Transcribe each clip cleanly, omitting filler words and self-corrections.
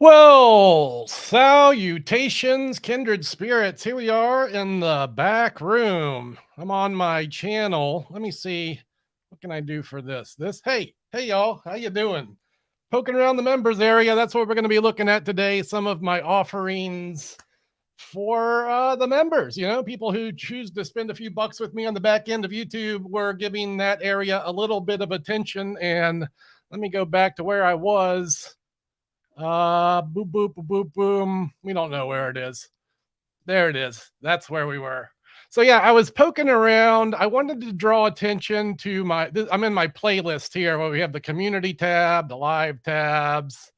Well, salutations, kindred spirits. Here we are in the back room. I'm on my channel. Let me see. What can I do for this? Hey, y'all. How you doing? Poking around the members area. That's what we're going to be looking at today. Some of my offerings for the members. You know, people who choose to spend a few bucks with me on the back end of YouTube. We're giving that area a little bit of attention. And let me go back to where I was. Boop, boop, boop, boop, boom. We don't know where it is. There it is. That's where we were. So yeah, I was poking around. I wanted to draw attention to I'm in my playlist here where we have the community tab, the live tabs.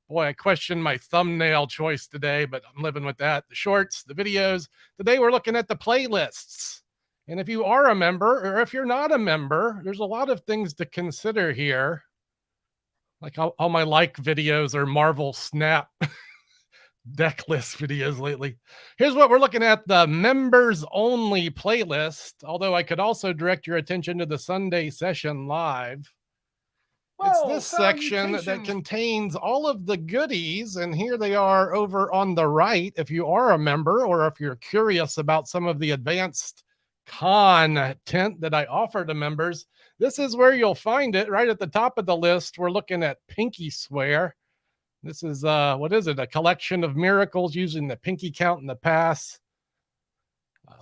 Boy, I questioned my thumbnail choice today, but I'm living with that. The shorts, the videos. Today we're looking at the playlists. And if you are a member or if you're not a member, there's a lot of things to consider here. Like all my like videos are Marvel Snap deck list videos lately. Here's what we're looking at, the members only playlist. Although I could also direct your attention to the Sunday session live. It's this section that contains all of the goodies. And here they are over on the right. If you are a member or if you're curious about some of the advanced content that I offer to members, this is where you'll find it right at the top of the list. We're looking at Pinky Swear. This is, what is it? A collection of miracles using the pinky count and the pass.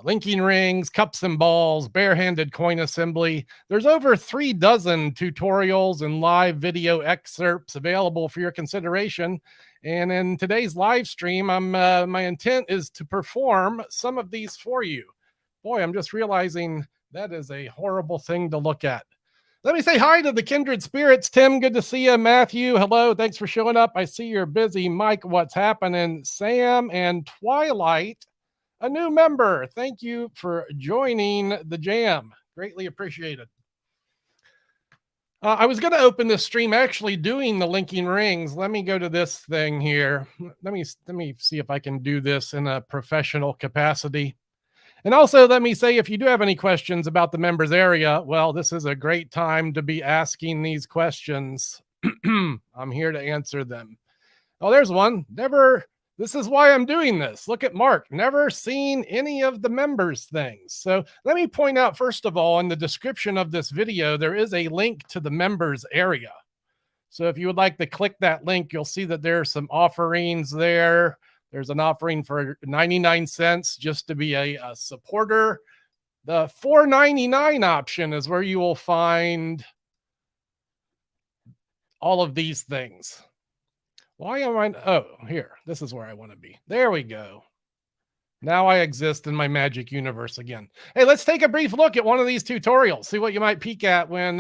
Linking rings, cups and balls, barehanded coin assembly. There's over 3 dozen tutorials and live video excerpts available for your consideration. And in today's live stream, my intent is to perform some of these for you. Boy, I'm just realizing that is a horrible thing to look at. Let me say hi to the kindred spirits. Tim, good to see you. Matthew, hello. Thanks for showing up. I see you're busy. Mike, what's happening? Sam and Twilight, a new member. Thank you for joining the jam. Greatly appreciated. I was going to open this stream actually doing the linking rings. Let me go to this thing here. Let me see if I can do this in a professional capacity. And also, let me say, if you do have any questions about the members area, well, this is a great time to be asking these questions. I'm here to answer them. Oh, there's one. This is why I'm doing this. Look at Mark. Never seen any of the members things. So let me point out, first of all, in the description of this video, there is a link to the members area. So if you would like to click that link, you'll see that there are some offerings there. There's an offering for 99 cents just to be a supporter. The $4.99 option is where you will find all of these things. Why am I? Oh, here. This is where I want to be. There we go. Now I exist in my magic universe again. Hey, let's take a brief look at one of these tutorials. See what you might peek at when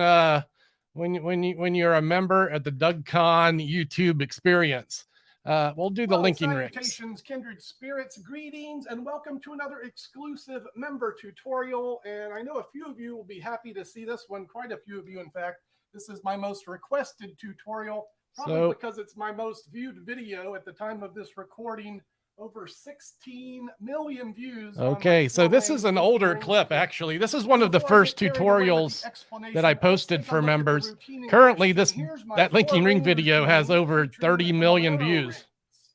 you're a member at the Doug Conn YouTube experience. We'll do the linking rings. Salutations, kindred spirits, greetings, and welcome to another exclusive member tutorial. And I know a few of you will be happy to see this one. Quite a few of you, in fact. This is my most requested tutorial, probably because it's my most viewed video at the time of this recording. Over 16 million views. Okay, so this is an older clip, actually. This is one of the first tutorials that I posted for members. Currently, that linking ring video has over 30 million views.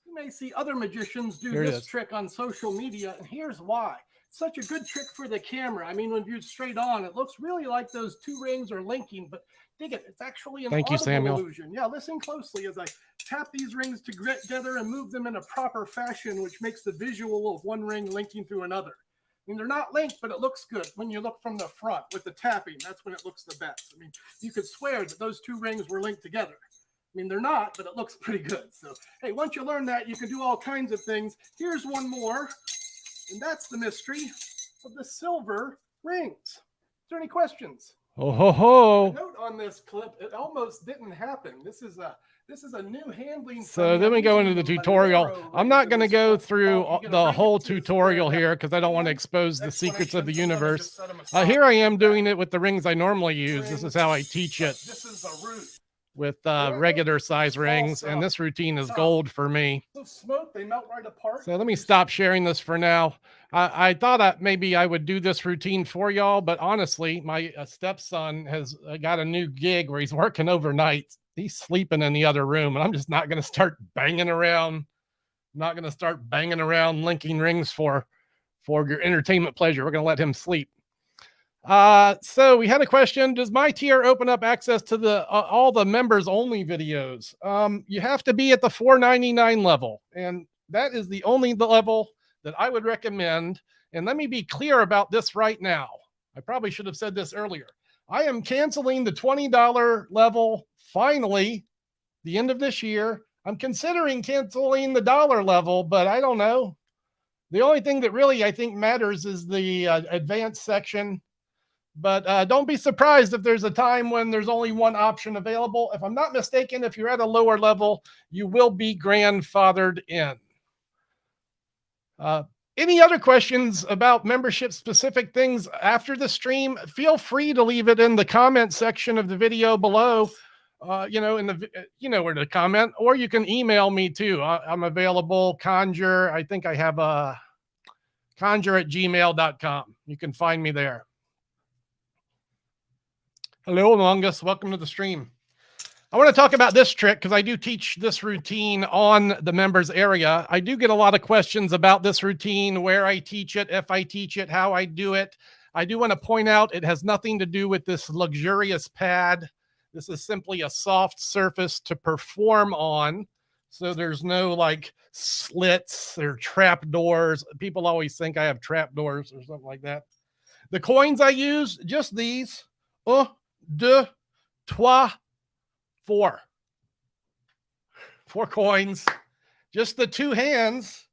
You may see other magicians do this trick on social media, and here's why. It's such a good trick for the camera. I mean, when viewed straight on, it looks really like those 2 rings are linking, but dig it, it's actually an audible illusion. Yeah, listen closely as I tap these rings together and move them in a proper fashion, which makes the visual of one ring linking through another. I mean, they're not linked, but it looks good when you look from the front with the tapping. That's when it looks the best. I mean, you could swear that those 2 rings were linked together. I mean, they're not, but it looks pretty good. So, hey, once you learn that, you can do all kinds of things. Here's one more, and that's the mystery of the silver rings. Is there any questions? Oh ho ho! Note on this clip, it almost didn't happen. This is a new handling. So then we go into the tutorial. I'm not going to go through the whole tutorial here because I don't want to expose the secrets of the universe. Here I am doing it with the rings I normally use. This is how I teach it. This is a root with regular size rings, and this routine is gold for me. Smoke, they melt right apart. So let me stop sharing this for now. I thought maybe I would do this routine for y'all, but honestly, my stepson has got a new gig where he's working overnight, he's sleeping in the other room, and I'm just not going to start banging around. Not going to start banging around linking rings for your entertainment pleasure. We're going to let him sleep. So we had a question. Does my tier open up access to the all the members only videos? You have to be at the $4.99 level, and that is the only level that I would recommend. And let me be clear about this right now. I probably should have said this earlier. I am canceling the $20 level finally the end of this year. I'm considering canceling the dollar level, but I don't know. The only thing that really I think matters is the advanced section. But don't be surprised if there's a time when there's only one option available. If I'm not mistaken, if you're at a lower level, you will be grandfathered in. Any other questions about membership specific things after the stream? Feel free to leave it in the comment section of the video below. You know where to comment, or you can email me too. I'm available. Conjure. I think I have a conjure@gmail.com. You can find me there. Hello, Among Us. Welcome to the stream. I want to talk about this trick because I do teach this routine on the members area. I do get a lot of questions about this routine, where I teach it, if I teach it, how I do it. I do want to point out it has nothing to do with this luxurious pad. This is simply a soft surface to perform on. So there's no like slits or trap doors. People always think I have trap doors or something like that. The coins I use, just these. 1, 2, 3, 4. 4 coins, just the 2 hands.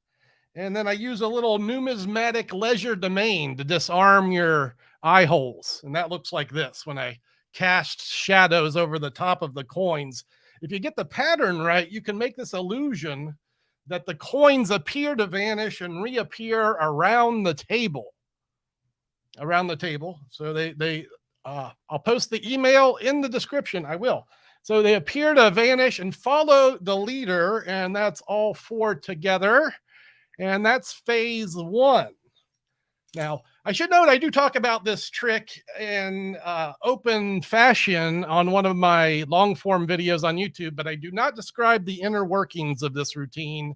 And then I use a little numismatic legerdemain to disarm your eye holes. And that looks like this when I cast shadows over the top of the coins. If you get the pattern right, you can make this illusion that the coins appear to vanish and reappear around the table. Around the table. So I'll post the email in the description. I will. So they appear to vanish and follow the leader, and that's all 4 together. And that's phase 1. Now, I should note I do talk about this trick in open fashion on one of my long form videos on YouTube, but I do not describe the inner workings of this routine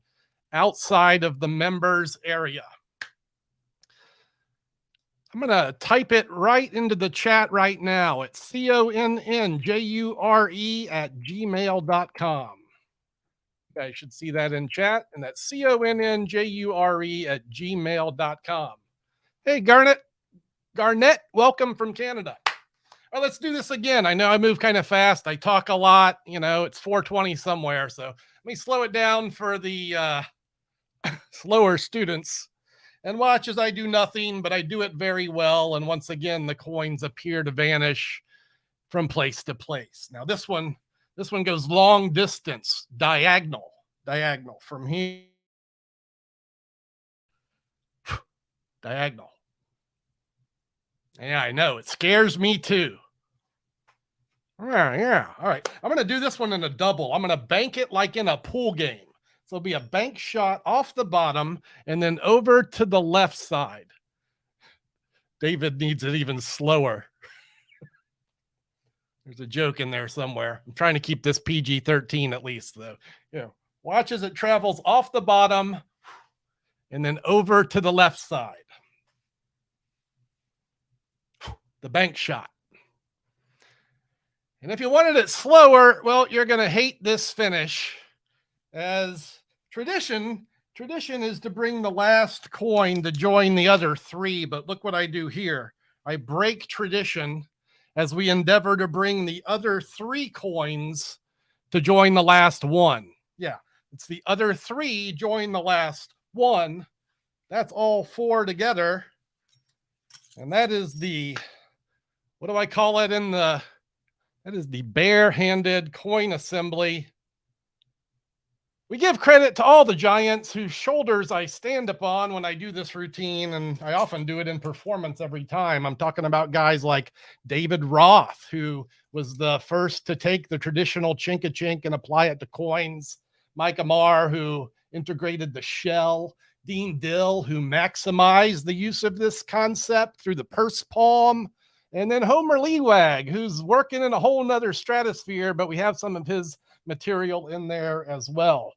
outside of the members area. I'm going to type it right into the chat right now. It's connjure@gmail.com. You guys should see that in chat, and that's connjure@gmail.com. Hey, Garnett, welcome from Canada. All right, let's do this again. I know I move kind of fast. I talk a lot. You know, it's 4:20 somewhere, so let me slow it down for the slower students. And watch as I do nothing, but I do it very well. And once again, the coins appear to vanish from place to place. Now this one goes long distance, diagonal from here. Diagonal. Yeah, I know. It scares me too. Yeah. All right. I'm going to do this one in a double. I'm going to bank it like in a pool game. So it'll be a bank shot off the bottom and then over to the left side. David needs it even slower. There's a joke in there somewhere. I'm trying to keep this PG-13 at least, though. Yeah. Watch as it travels off the bottom and then over to the left side. The bank shot. And if you wanted it slower, well, you're going to hate this finish. As tradition is to bring the last coin to join the other 3. But look what I do here. I break tradition as we endeavor to bring the other 3 coins to join the last 1. Yeah, it's the other 3 join the last 1. That's all 4 together. And that is the, what do I call it that is the bare-handed coin assembly. We give credit to all the giants whose shoulders I stand upon when I do this routine, and I often do it in performance every time. I'm talking about guys like David Roth, who was the first to take the traditional chink-a-chink and apply it to coins. Mike Amar, who integrated the shell. Dean Dill, who maximized the use of this concept through the purse palm. And then Homer Leewag, who's working in a whole nother stratosphere, but we have some of his material in there as well.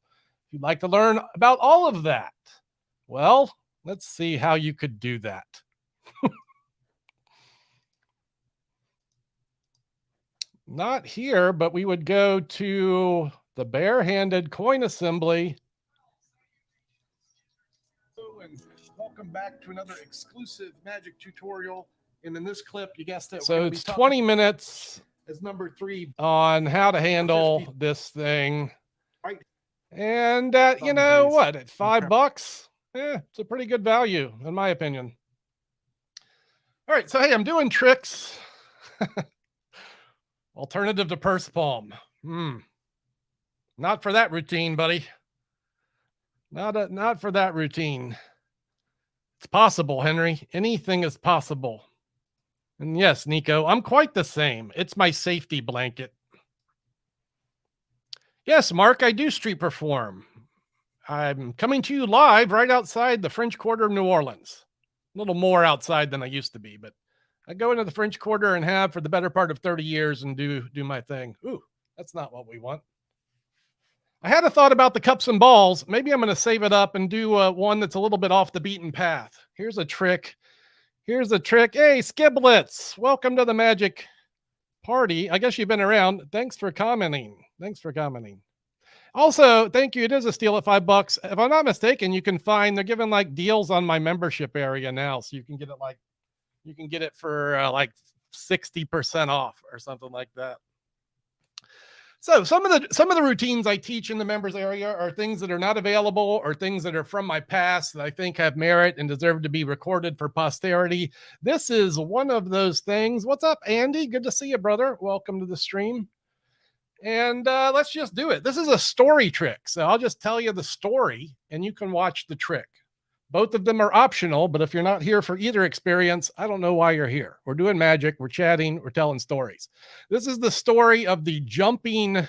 If you'd like to learn about all of that, well, let's see how you could do that. Not here, but we would go to the barehanded coin assembly. And welcome back to another exclusive magic tutorial. And in this clip, you guessed it. So it's 20 minutes as number 3 on how to handle this thing. Right. And you know what, at $5, it's a pretty good value in my opinion. All right, so hey, I'm doing tricks. Alternative to purse palm. Not for that routine, buddy. Not for that routine. It's possible, Henry. Anything is possible. And yes, Nico, I'm quite the same. It's my safety blanket. Yes, Mark, I do street perform. I'm coming to you live right outside the French Quarter of New Orleans. A little more outside than I used to be, but I go into the French Quarter and have for the better part of 30 years and do my thing. Ooh, that's not what we want. I had a thought about the cups and balls. Maybe I'm going to save it up and do one that's a little bit off the beaten path. Here's a trick. Here's a trick. Hey, Skiblets, welcome to the magic party. I guess you've been around. Thanks for commenting. Also, thank you. It is a steal at $5. If I'm not mistaken, you can find, they're giving like deals on my membership area now. So you can get it for like 60% off or something like that. So some of the routines I teach in the members area are things that are not available or things that are from my past that I think have merit and deserve to be recorded for posterity. This is one of those things. What's up, Andy? Good to see you, brother. Welcome to the stream. And let's just do it. This is a story trick. So I'll just tell you the story and you can watch the trick. Both of them are optional, but if you're not here for either experience, I don't know why you're here. We're doing magic, we're chatting, we're telling stories. This is the story of the jumping,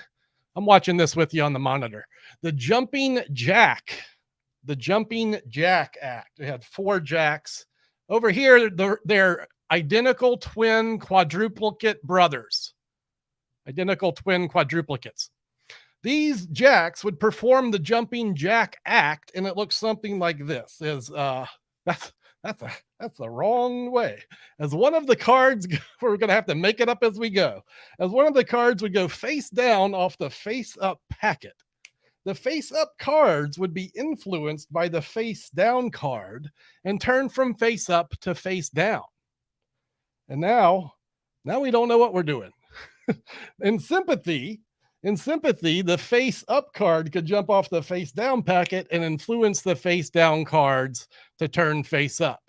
I'm watching this with you on the monitor, the Jumping Jack Act. We had 4 jacks. Over here, they're identical twin quadruplicate brothers. Identical twin quadruplicates. These jacks would perform the Jumping Jack Act, and it looks something like this. That's the wrong way. As one of the cards, we're going to have to make it up as we go. As one of the cards would go face down off the face up packet. The face up cards would be influenced by the face down card and turn from face up to face down. And now we don't know what we're doing. In sympathy, the face up card could jump off the face down packet and influence the face down cards to turn face up.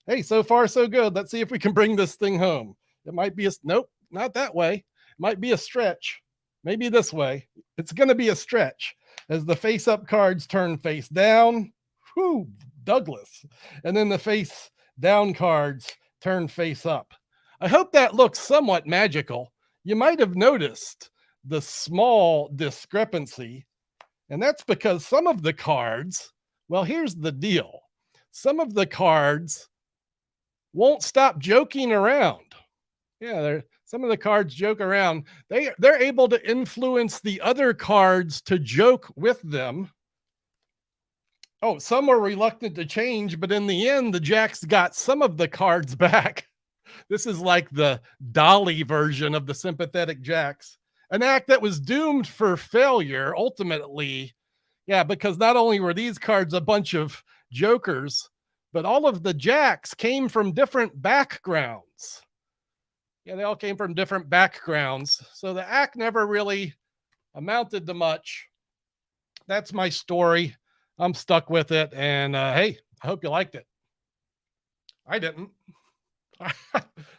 Hey, so far so good. Let's see if we can bring this thing home. It might be nope, not that way. It might be a stretch. Maybe this way. It's going to be a stretch as the face up cards turn face down. Whoo, Douglas. And then the face down cards turn face up. I hope that looks somewhat magical. You might have noticed the small discrepancy, and that's because some of the cards, well, here's the deal. Some of the cards won't stop joking around. Yeah, some of the cards joke around. They're able to influence the other cards to joke with them. Oh, some are reluctant to change, but in the end, the jacks got some of the cards back. This is like the Dolly version of the sympathetic jacks. An act that was doomed for failure, ultimately. Yeah, because not only were these cards a bunch of jokers, but all of the jacks came from different backgrounds. Yeah, they all came from different backgrounds. So the act never really amounted to much. That's my story. I'm stuck with it. And hey, I hope you liked it. I didn't.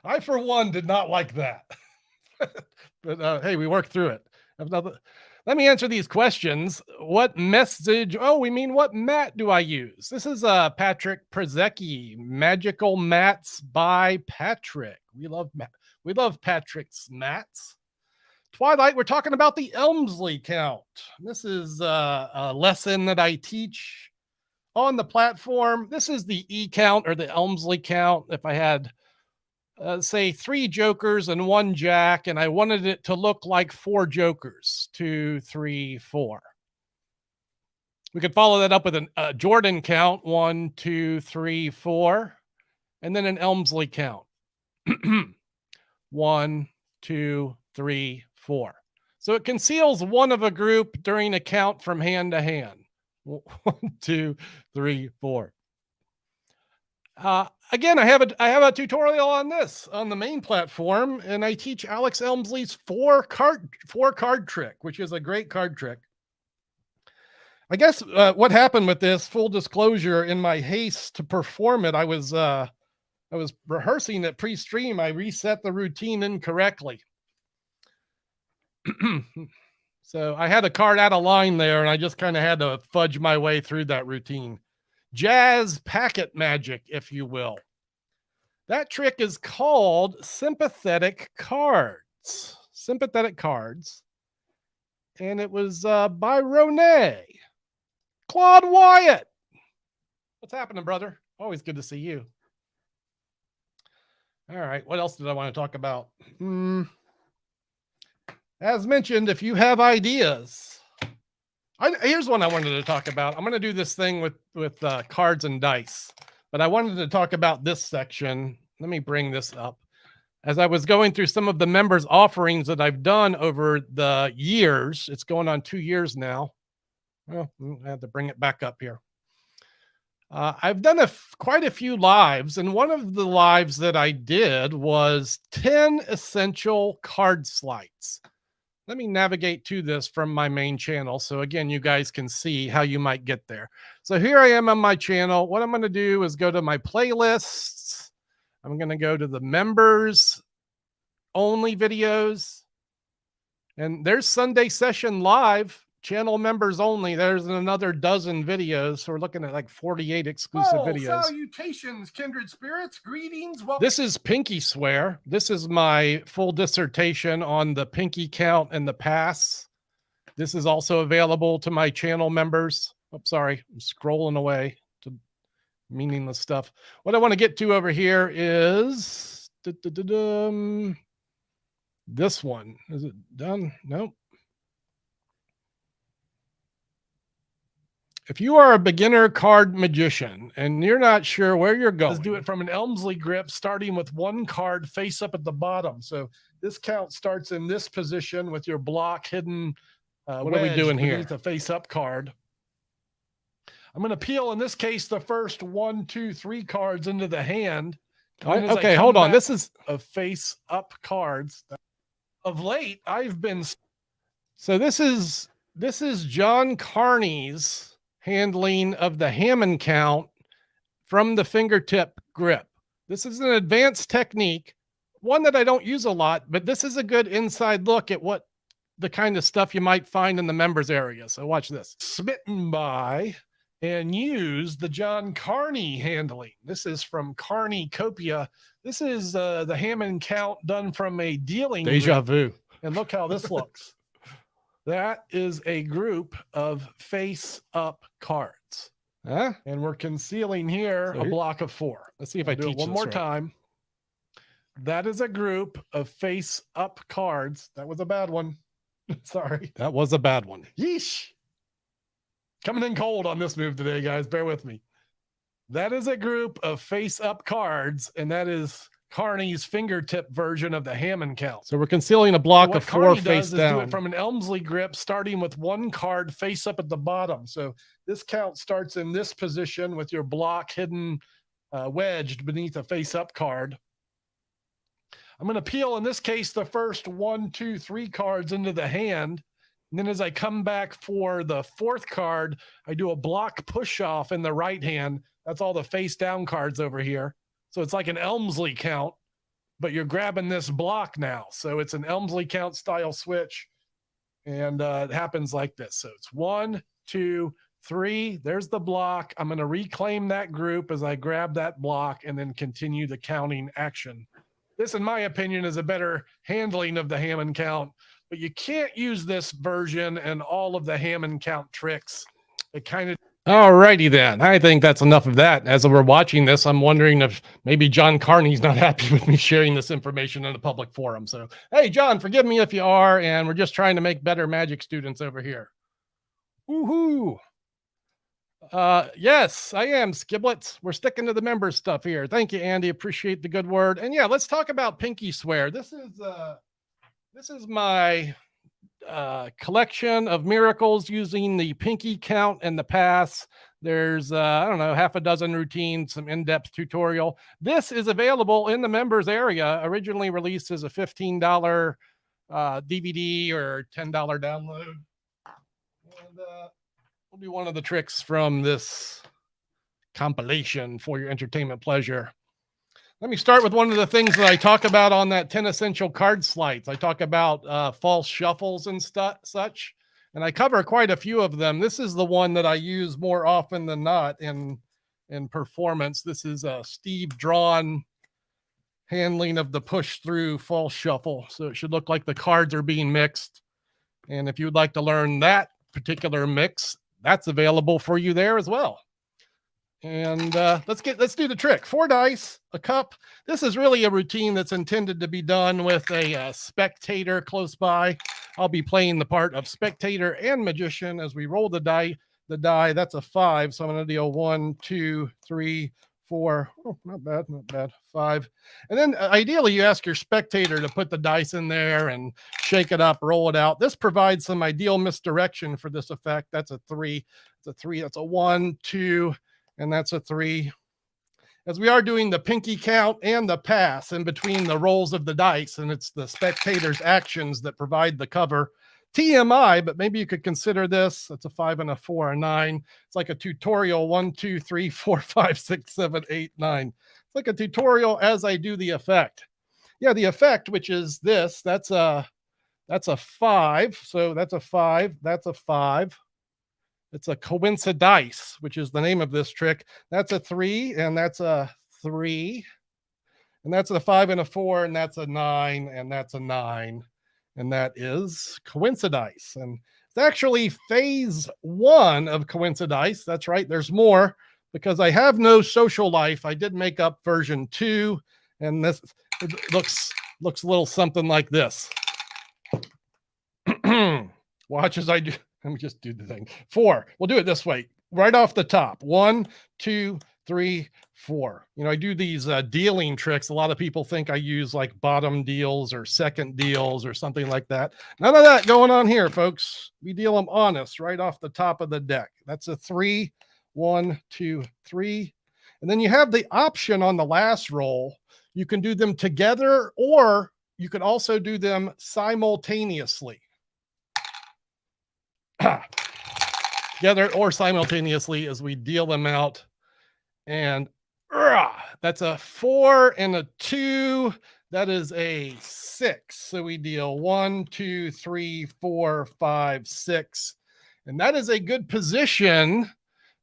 I, for one, did not like that. But hey, we worked through it. Let me answer these questions. What message? Oh, we mean what mat do I use? This is Patrick Przecki, Magical Mats by Patrick. We love Patrick's mats. Twilight, we're talking about the Elmsley count. This is a lesson that I teach on the platform. This is the E count or the Elmsley count. If I had say 3 jokers and 1 jack, and I wanted it to look like 4 jokers, 2, 3, 4. We could follow that up with a Jordan count, 1, 2, 3, 4, and then an Elmsley count. 1, 2, 3, 4. So it conceals one of a group during a count from hand to hand. 1, 2, 3, 4. Again, I have a tutorial on this on the main platform, and I teach Alex Elmsley's 4 card trick, which is a great card trick. I guess what happened with this, full disclosure, in my haste to perform it, I was rehearsing it pre-stream. I reset the routine incorrectly. So I had a card out of line there, and I just kind of had to fudge my way through that routine. Jazz packet magic, if you will. That trick is called sympathetic cards. Sympathetic cards. And it was by Ronay. Claude Wyatt. What's happening, brother? Always good to see you. All right, what else did I want to talk about? As mentioned, if you have ideas, here's one I wanted to talk about. I'm going to do this thing with cards and dice, but I wanted to talk about this section. Let me bring this up. As I was going through some of the members' offerings that I've done over the years, it's going on 2 years now. Well, I have to bring it back up here. I've done quite a few lives, and one of the lives that I did was 10 essential card sleights. Let me navigate to this from my main channel. So again, you guys can see how you might get there. So here I am on my channel. What I'm going to do is go to my playlists. I'm going to go to the members only videos. And there's Sunday Session Live, channel members only. There's another dozen videos. So we're looking at like 48 exclusive videos. Salutations, kindred spirits. Greetings. Well, this is Pinky Swear. This is my full dissertation on the Pinky count and the pass. This is also available to my channel members. Oh, sorry, I'm scrolling away to meaningless stuff. What I want to get to over here is this one. Is it done? Nope. If you are a beginner card magician and you're not sure where you're going, let's do it from an Elmsley grip, starting with 1 card face up at the bottom. So this count starts in this position with your block hidden. What are we doing here? The face up card. I'm going to peel, in this case, the first 1, 2, 3 cards into the hand. Okay, hold on. This is a face up cards. Of late, I've been. So this is John Carney's handling of the Hammond count from the fingertip grip. This is an advanced technique, one that I don't use a lot, but this is a good inside look at what the kind of stuff you might find in the members area. So watch this. Smitten by and use the John Carney handling. This is from Carney Copia. This is the Hammond count done from a dealing Deja grip. vu. And look how this looks. That is a group of face-up cards. Huh? And we're concealing here a block of 4. Let's see if I do teach it one this more right. time. That is a group of face-up cards. That was a bad one. Sorry. That was a bad one. Yeesh. Coming in cold on this move today, guys. Bear with me. That is a group of face-up cards, and that is Carney's fingertip version of the Hammond count. So we're concealing a block of 4 face down. Do it from an Elmsley grip, starting with 1 card face up at the bottom. So this count starts in this position with your block hidden, wedged beneath a face up card. I'm going to peel, in this case, the first 1, 2, 3 cards into the hand. And then as I come back for the 4th card, I do a block push off in the right hand. That's all the face down cards over here. So it's like an Elmsley count, but you're grabbing this block now. So it's an Elmsley count style switch. And it happens like this. So it's 1, 2, 3. There's the block. I'm going to reclaim that group as I grab that block and then continue the counting action. This, in my opinion, is a better handling of the Hammond count, but you can't use this version and all of the Hammond count tricks. It kind of. All righty then. I think that's enough of that. As we're watching this, I'm wondering if maybe John Carney's not happy with me sharing this information in a public forum. So, hey, John, forgive me if you are, and we're just trying to make better magic students over here. Woohoo! Yes, I am, Skiblets. We're sticking to the member stuff here. Thank you, Andy. Appreciate the good word. And yeah, let's talk about Pinky Swear. This is my collection of miracles using the pinky count and the pass. There's I don't know, half a dozen routines, some in-depth tutorial. This is available in the members area, originally released as a $15 DVD or $10 download. And will be one of the tricks from this compilation for your entertainment pleasure. Let me start with one of the things that I talk about on that 10 essential card slides. I talk about false shuffles and such, and I cover quite a few of them. This is the one that I use more often than not in performance. This is a Steve Drawn handling of the push through false shuffle. So it should look like the cards are being mixed. And if you'd like to learn that particular mix, that's available for you there as well. And let's do the trick. 4 dice, a cup. This is really a routine that's intended to be done with a spectator close by. I'll be playing the part of spectator and magician as we roll the die. That's a 5, so I'm going to deal 1, 2, 3, 4. Oh, not bad. 5. And then ideally you ask your spectator to put the dice in there and shake it up, roll it out. This provides some ideal misdirection for this effect. That's a 3. It's a 3. That's a 1, 2, and that's a 3. As we are doing the pinky count and the pass in between the rolls of the dice, and it's the spectator's actions that provide the cover. TMI, but maybe you could consider this. That's a 5 and a 4, a 9. It's like a tutorial. 1, 2, 3, 4, 5, 6, 7, 8, 9. It's like a tutorial as I do the effect. Yeah, the effect, which is this, that's a 5. So that's a 5. That's a 5. It's a coincidice, which is the name of this trick. That's a 3, and that's a 3. And that's a 5 and a 4, and that's a 9, and that's a 9. And that is coincidice. And it's actually phase 1 of coincidice. That's right. There's more because I have no social life. I did make up version 2, and this looks a little something like this. Watch as I do. Let me just do the thing. 4. We'll do it this way. Right off the top. 1, 2, 3, 4. You know, I do these dealing tricks. A lot of people think I use like bottom deals or second deals or something like that. None of that going on here, folks. We deal them honest right off the top of the deck. That's a 3, 1, 2, 3. And then you have the option on the last roll. You can do them together, or you could also do them simultaneously. Together or simultaneously as we deal them out. And that's a 4 and a 2. That is a 6. So we deal 1, 2, 3, 4, 5, 6. And that is a good position.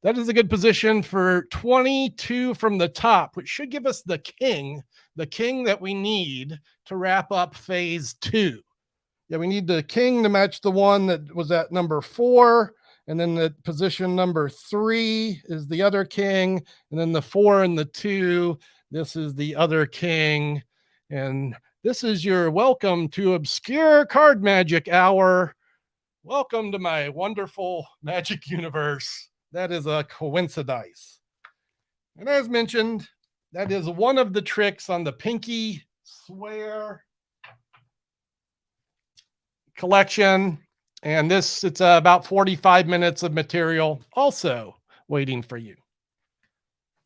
That is a good position for 22 from the top, which should give us the king that we need to wrap up phase 2. Yeah, we need the king to match the one that was at number 4. And then the position number 3 is the other king. And then the 4 and the 2, this is the other king. And this is your welcome to Obscure Card Magic Hour. Welcome to my wonderful magic universe. That is a coincidice. And as mentioned, that is one of the tricks on the Pinky Swear collection. And it's about 45 minutes of material also waiting for you.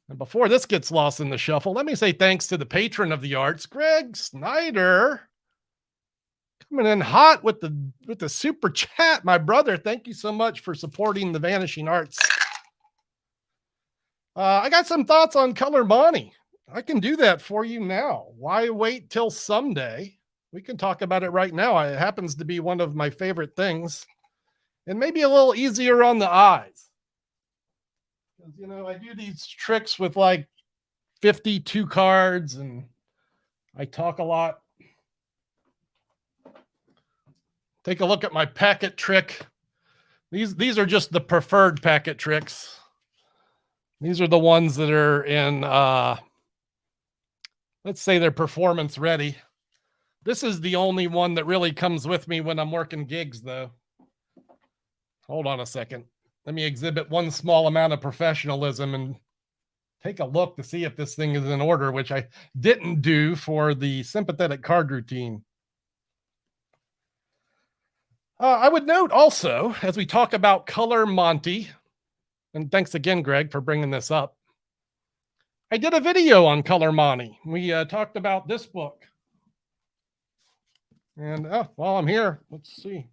And before this gets lost in the shuffle, let me say thanks to the patron of the arts, Greg Snyder, coming in hot with the super chat, my brother. Thank you so much for supporting the Vanishing Arts. I got some thoughts on Color Money. I can do that for you now. Why wait till someday? We can talk about it right now. It happens to be one of my favorite things, and maybe a little easier on the eyes. Because, you know, I do these tricks with like 52 cards, and I talk a lot. Take a look at my packet trick. These are just the preferred packet tricks. These are the ones that are in, let's say they're performance ready. This is the only one that really comes with me when I'm working gigs, though. Hold on a second. Let me exhibit one small amount of professionalism and take a look to see if this thing is in order, which I didn't do for the sympathetic card routine. I would note also, as we talk about Color Monty, and thanks again, Greg, for bringing this up. I did a video on Color Monty. We talked about this book. And while I'm here, let's see.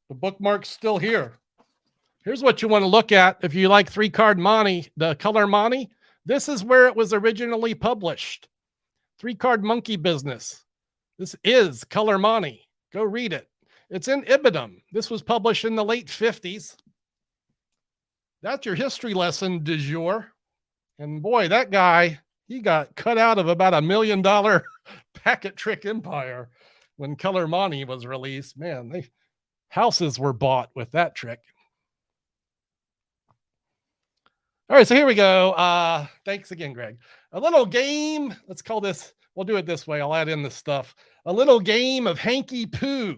The bookmark's still here. Here's what you want to look at if you like 3-card Monty, the Color Monty. This is where it was originally published. 3-card Monkey Business. This is Color Monty. Go read it. It's in Ibidem. This was published in the late 50s. That's your history lesson du jour. And boy, that guy, he got cut out of about $1 million packet trick empire when Color Monty was released. Man, houses were bought with that trick. All right, so here we go. Thanks again, Greg. A little game. Let's call this, we'll do it this way. I'll add in the stuff. A little game of hanky poo.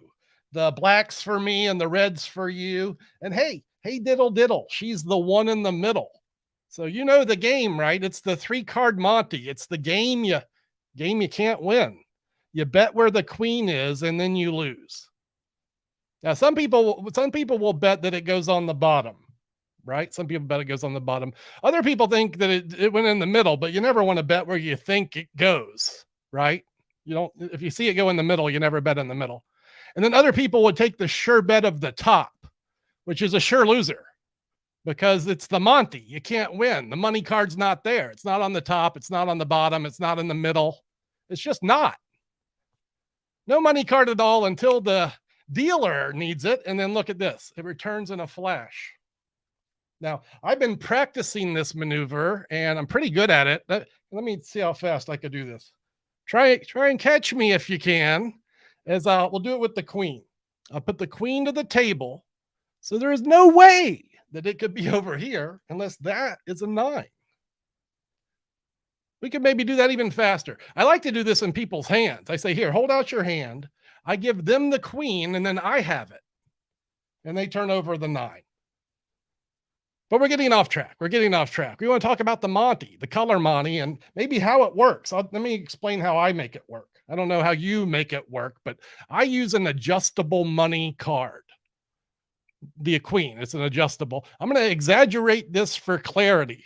The blacks for me and the reds for you. And hey diddle diddle. She's the one in the middle. So you know the game, right? It's the 3-card Monty. It's the game you can't win. You bet where the queen is and then you lose. Now some people will bet that it goes on the bottom, right? Some people bet it goes on the bottom. Other people think that it went in the middle, but you never want to bet where you think it goes, right? You don't, if you see it go in the middle, you never bet in the middle. And then other people would take the sure bet of the top, which is a sure loser. Because it's the Monty. You can't win. The money card's not there. It's not on the top. It's not on the bottom. It's not in the middle. It's just not. No money card at all until the dealer needs it. And then look at this. It returns in a flash. Now, I've been practicing this maneuver, and I'm pretty good at it. Let me see how fast I could do this. Try and catch me if you can. As we'll do it with the queen. I'll put the queen to the table. So there is no way that it could be over here unless that is a 9. We could maybe do that even faster. I like to do this in people's hands. I say, here, hold out your hand. I give them the queen and then I have it. And they turn over the 9. But we're getting off track. We want to talk about the Monty, the Color Monty, and maybe how it works. Let me explain how I make it work. I don't know how you make it work, but I use an adjustable money card. The queen, it's an adjustable. I'm going to exaggerate this for clarity.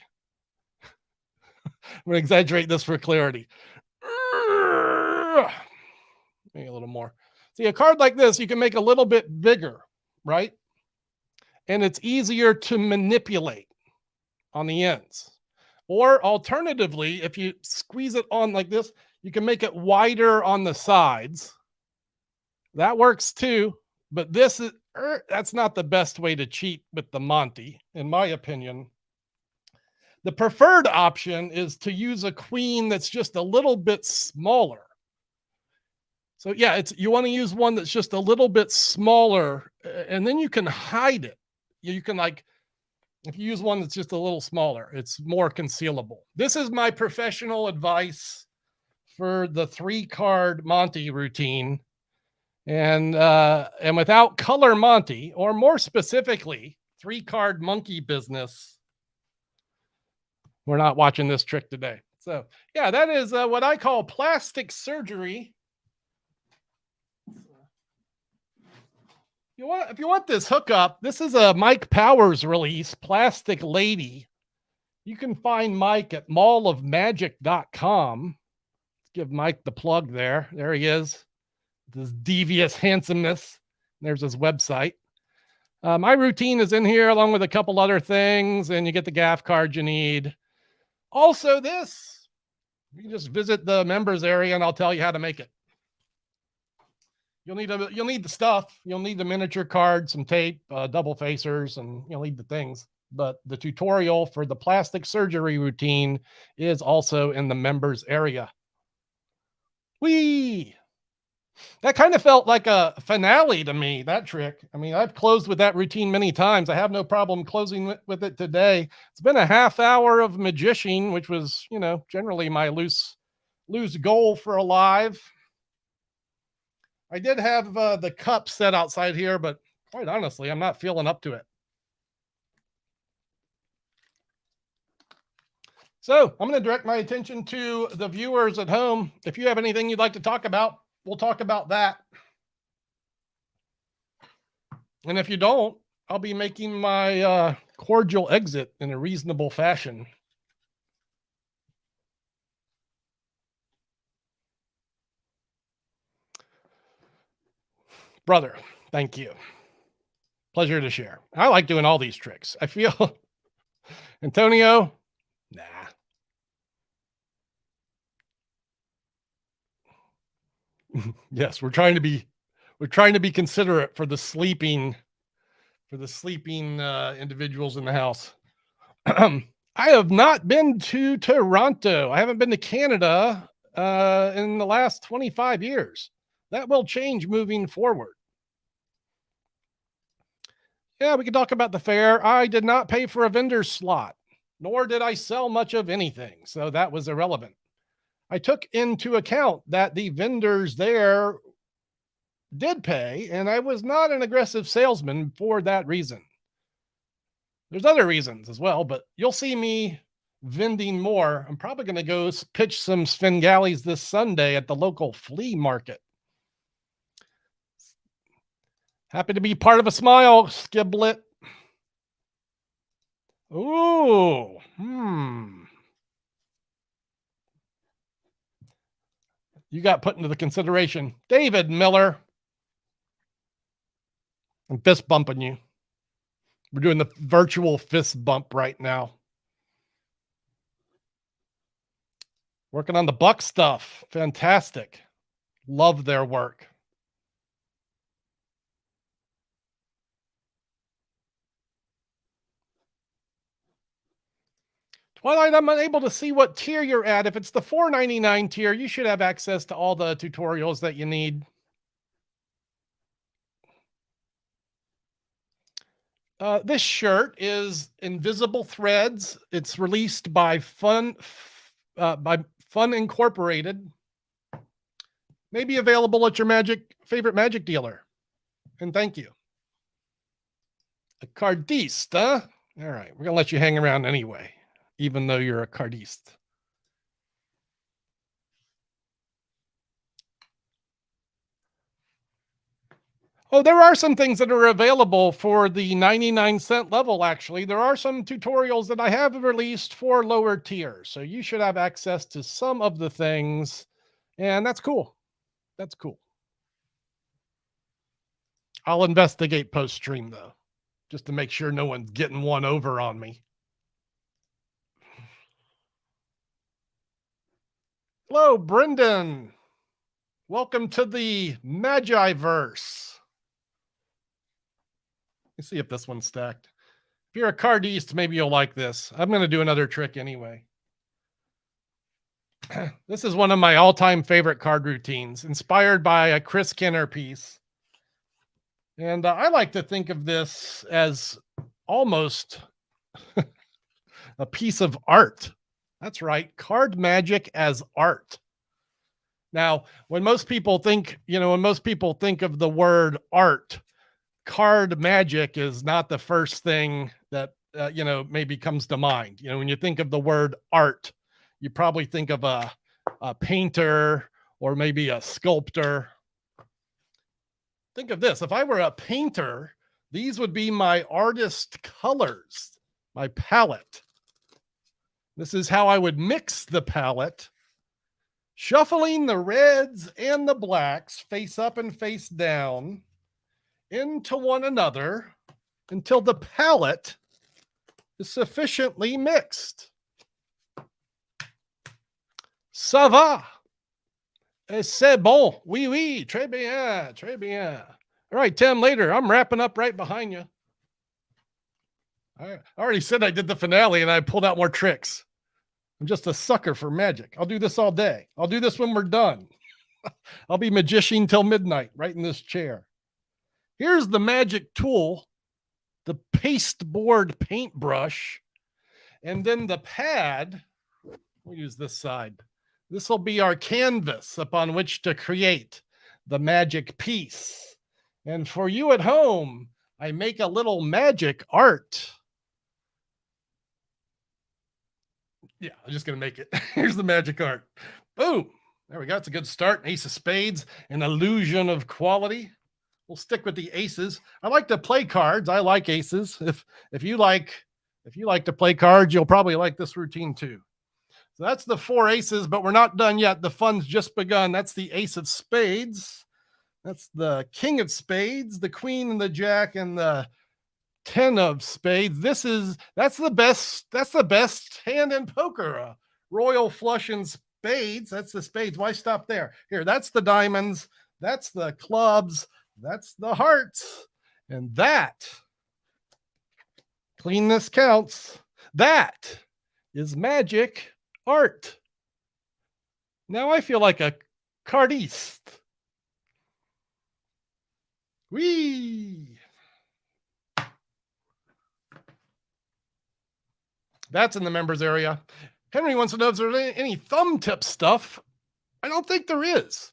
Maybe a little more. See, a card like this, you can make a little bit bigger, right? And it's easier to manipulate on the ends. Or alternatively, if you squeeze it on like this, you can make it wider on the sides. That works too, but this is that's not the best way to cheat with the Monty, in my opinion. The preferred option is to use a queen that's just a little bit smaller. So yeah, you want to use one that's just a little bit smaller, and then you can hide it. You can, like, if you use one that's just a little smaller, it's more concealable. This is my professional advice for the 3-card Monty routine. And without Color Monty, or more specifically, 3-card Monkey Business, we're not watching this trick today. So yeah, that is what I call plastic surgery. If you want this hookup, this is a Mike Powers release, Plastic Lady. You can find Mike at mallofmagic.com. Let's give Mike the plug there. There he is. This devious handsomeness. There's his website. My routine is in here along with a couple other things, and you get the gaff card you need. Also this, you can just visit the members area and I'll tell you how to make it. You'll need the stuff. You'll need the miniature card, some tape, double facers, and you'll need the things. But the tutorial for the plastic surgery routine is also in the members area. Whee! That kind of felt like a finale to me, that trick. I mean, I've closed with that routine many times. I have no problem closing with it today. It's been a half hour of magician, which was, generally my loose goal for a live. I did have the cup set outside here, but quite honestly, I'm not feeling up to it. So I'm going to direct my attention to the viewers at home. If you have anything you'd like to talk about, we'll talk about that. And if you don't, I'll be making my cordial exit in a reasonable fashion. Brother, thank you. Pleasure to share. I like doing all these tricks. I feel Antonio, nah. Yes, we're trying to be considerate for the sleeping individuals in the house. I have not been to Toronto. I haven't been to Canada in the last 25 years. That will change moving forward. Yeah, we can talk about the fair. I did not pay for a vendor's slot, nor did I sell much of anything, so that was irrelevant. I took into account that the vendors there did pay, and I was not an aggressive salesman for that reason. There's other reasons as well, but you'll see me vending more. I'm probably going to go pitch some Svengalis this Sunday at the local flea market. Happy to be part of a smile, Skiblet. Ooh, You got put into the consideration. David Miller. I'm fist bumping you. We're doing the virtual fist bump right now. Working on the Buck stuff. Fantastic. Love their work. Twilight, I'm unable to see what tier you're at. If it's the $4.99 tier, you should have access to all the tutorials that you need. This shirt is Invisible Threads. It's released by Fun Incorporated. Maybe available at your favorite magic dealer. And thank you. A cardiste, huh? All right, we're gonna let you hang around anyway, even though you're a cardiste. Oh, there are some things that are available for the 99-cent level, actually. There are some tutorials that I have released for lower tiers. So you should have access to some of the things. And that's cool. That's cool. I'll investigate post-stream, though, just to make sure no one's getting one over on me. Hello, Brendan. Welcome to the Magi-verse. Let's see if this one's stacked. If you're a cardiste, maybe you'll like this. I'm going to do another trick anyway. This is one of my all-time favorite card routines, inspired by a Chris Kenner piece. And I like to think of this as almost a piece of art. That's right. Card magic as art. Now, when most people think of the word art, card magic is not the first thing that, maybe comes to mind. When you think of the word art, you probably think of a painter or maybe a sculptor. Think of this. If I were a painter, these would be my artist colors, my palette. This is how I would mix the palette, shuffling the reds and the blacks face up and face down into one another until the palette is sufficiently mixed. Ça va? C'est bon. Oui, oui. Très bien. Très bien. All right, Tim, later. I'm wrapping up right behind you. I already said I did the finale and I pulled out more tricks. I'm just a sucker for magic. I'll do this all day. I'll do this when we're done. I'll be magician till midnight right in this chair. Here's the magic tool, the pasteboard paintbrush, and then the pad. We'll use this side. This will be our canvas upon which to create the magic piece. And for you at home, I make a little magic art. Yeah, I'm just going to make it. Here's the magic art. Boom. There we go. It's a good start. Ace of spades, an illusion of quality. We'll stick with the aces. I like to play cards. I like aces. If you like to play cards, you'll probably like this routine too. So that's the 4 aces, but we're not done yet. The fun's just begun. That's the ace of spades. That's the king of spades, the queen and the jack, and the 10 of spades. That's the best hand in poker. A royal flush in spades. That's the spades. Why stop there? Here, that's the diamonds. That's the clubs. That's the hearts. And that, cleanness counts. That is magic art. Now I feel like a cardiste. Whee! That's in the members area. Henry wants to know if there's any thumb tip stuff. I don't think there is.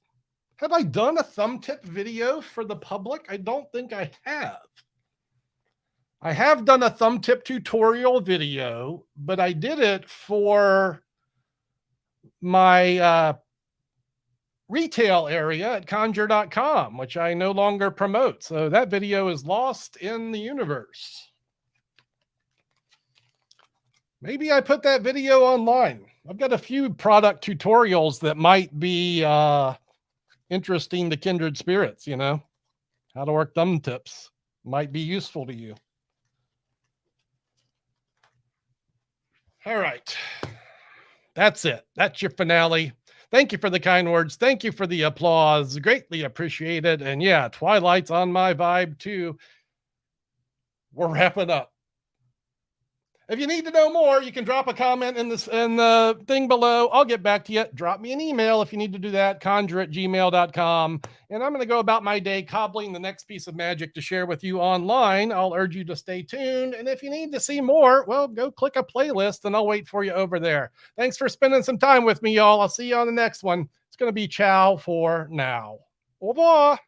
Have I done a thumb tip video for the public? I don't think I have. I have done a thumb tip tutorial video, but I did it for my retail area at conjure.com, which I no longer promote. So that video is lost in the universe. Maybe I put that video online. I've got a few product tutorials that might be interesting to kindred spirits, you know, how to work thumb tips might be useful to you. All right. That's it. That's your finale. Thank you for the kind words. Thank you for the applause. Greatly appreciated. And yeah, Twilight's on my vibe too. We're wrapping up. If you need to know more, you can drop a comment in the thing below. I'll get back to you. Drop me an email if you need to do that, conjure@gmail.com. And I'm going to go about my day cobbling the next piece of magic to share with you online. I'll urge you to stay tuned. And if you need to see more, well, go click a playlist and I'll wait for you over there. Thanks for spending some time with me, y'all. I'll see you on the next one. It's going to be ciao for now. Au revoir.